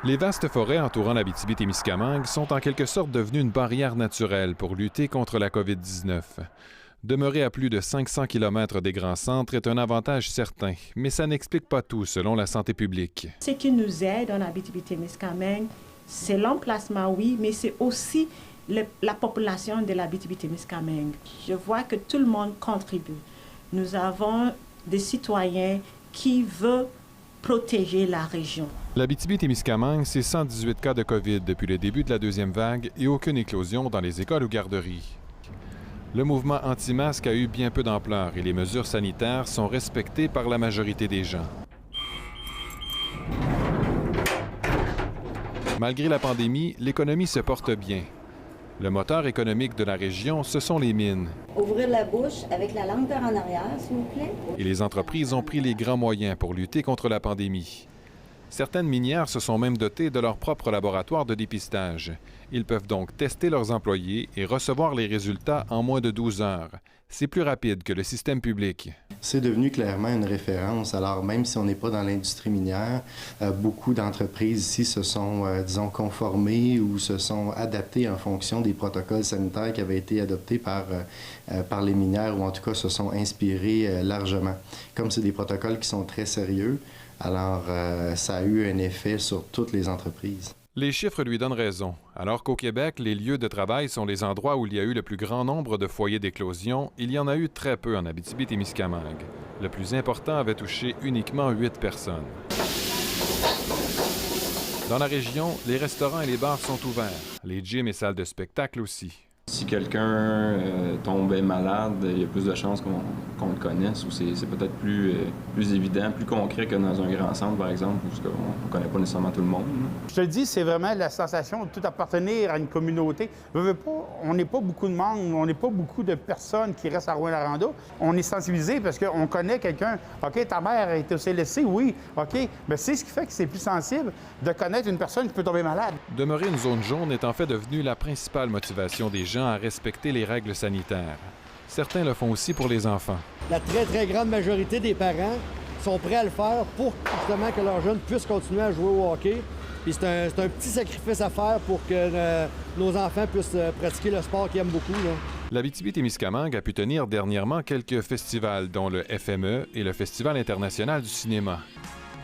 Les vastes forêts entourant l'Abitibi-Témiscamingue sont en quelque sorte devenues une barrière naturelle pour lutter contre la COVID-19. Demeurer à plus de 500 km des grands centres est un avantage certain, mais ça n'explique pas tout selon la santé publique. Ce qui nous aide en Abitibi-Témiscamingue, c'est l'emplacement, oui, mais c'est aussi la population de l'Abitibi-Témiscamingue. Je vois que tout le monde contribue. Nous avons des citoyens qui veulent protéger la région. L'Abitibi-Témiscamingue, c'est 118 cas de COVID depuis le début de la deuxième vague et aucune éclosion dans les écoles ou garderies. Le mouvement anti-masque a eu bien peu d'ampleur et les mesures sanitaires sont respectées par la majorité des gens. Malgré la pandémie, l'économie se porte bien. Le moteur économique de la région, ce sont les mines. Ouvrir la bouche avec la langue en arrière, s'il vous plaît. Et les entreprises ont pris les grands moyens pour lutter contre la pandémie. Certaines minières se sont même dotées de leur propre laboratoire de dépistage. Ils peuvent donc tester leurs employés et recevoir les résultats en moins de 12 heures. C'est plus rapide que le système public. C'est devenu clairement une référence. Alors, même si on n'est pas dans l'industrie minière, beaucoup d'entreprises ici se sont, disons, conformées ou se sont adaptées en fonction des protocoles sanitaires qui avaient été adoptés par les minières ou en tout cas se sont inspirés largement. Comme c'est des protocoles qui sont très sérieux, alors ça a eu un effet sur toutes les entreprises. Les chiffres lui donnent raison. Alors qu'au Québec, les lieux de travail sont les endroits où il y a eu le plus grand nombre de foyers d'éclosion, il y en a eu très peu en Abitibi-Témiscamingue. Le plus important avait touché uniquement 8 personnes. Dans la région, les restaurants et les bars sont ouverts. Les gyms et salles de spectacle aussi. Si quelqu'un tombait malade, il y a plus de chances qu'on le connaisse ou c'est peut-être plus évident, plus concret que dans un grand centre, par exemple, où on ne connaît pas nécessairement tout le monde. Je te le dis, c'est vraiment la sensation de tout appartenir à une communauté. On n'est pas beaucoup de monde, on n'est pas beaucoup de personnes qui restent à Rouyn-Noranda. On est sensibilisé parce qu'on connaît quelqu'un. OK, ta mère a été au CLSC, oui, OK. Mais c'est ce qui fait que c'est plus sensible de connaître une personne qui peut tomber malade. Demeurer une zone jaune est en fait devenu la principale motivation des gens à respecter les règles sanitaires. Certains le font aussi pour les enfants. La très, très grande majorité des parents sont prêts à le faire pour justement que leurs jeunes puissent continuer à jouer au hockey. Puis c'est un petit sacrifice à faire pour que nos enfants puissent pratiquer le sport qu'ils aiment beaucoup. L'Abitibi-Témiscamingue a pu tenir dernièrement quelques festivals, dont le FME et le Festival international du cinéma.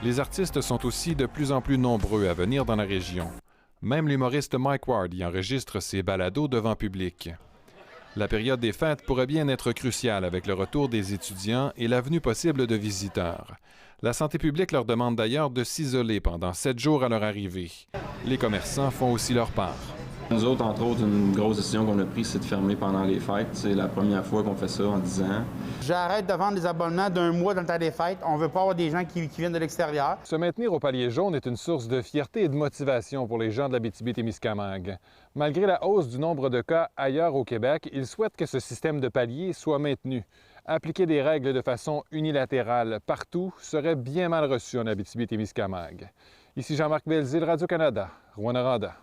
Les artistes sont aussi de plus en plus nombreux à venir dans la région. Même l'humoriste Mike Ward y enregistre ses balados devant public. La période des fêtes pourrait bien être cruciale avec le retour des étudiants et la venue possible de visiteurs. La santé publique leur demande d'ailleurs de s'isoler pendant 7 jours à leur arrivée. Les commerçants font aussi leur part. Nous autres, entre autres, une grosse décision qu'on a prise, c'est de fermer pendant les fêtes. C'est la première fois qu'on fait ça en 10 ans. J'arrête de vendre des abonnements d'un mois dans le temps des fêtes. On ne veut pas avoir des gens qui viennent de l'extérieur. Se maintenir au palier jaune est une source de fierté et de motivation pour les gens de l'Abitibi-Témiscamingue. Malgré la hausse du nombre de cas ailleurs au Québec, ils souhaitent que ce système de palier soit maintenu. Appliquer des règles de façon unilatérale partout serait bien mal reçu en Abitibi-Témiscamingue. Ici Jean-Marc Belzile, Radio-Canada, Rouyn-Noranda.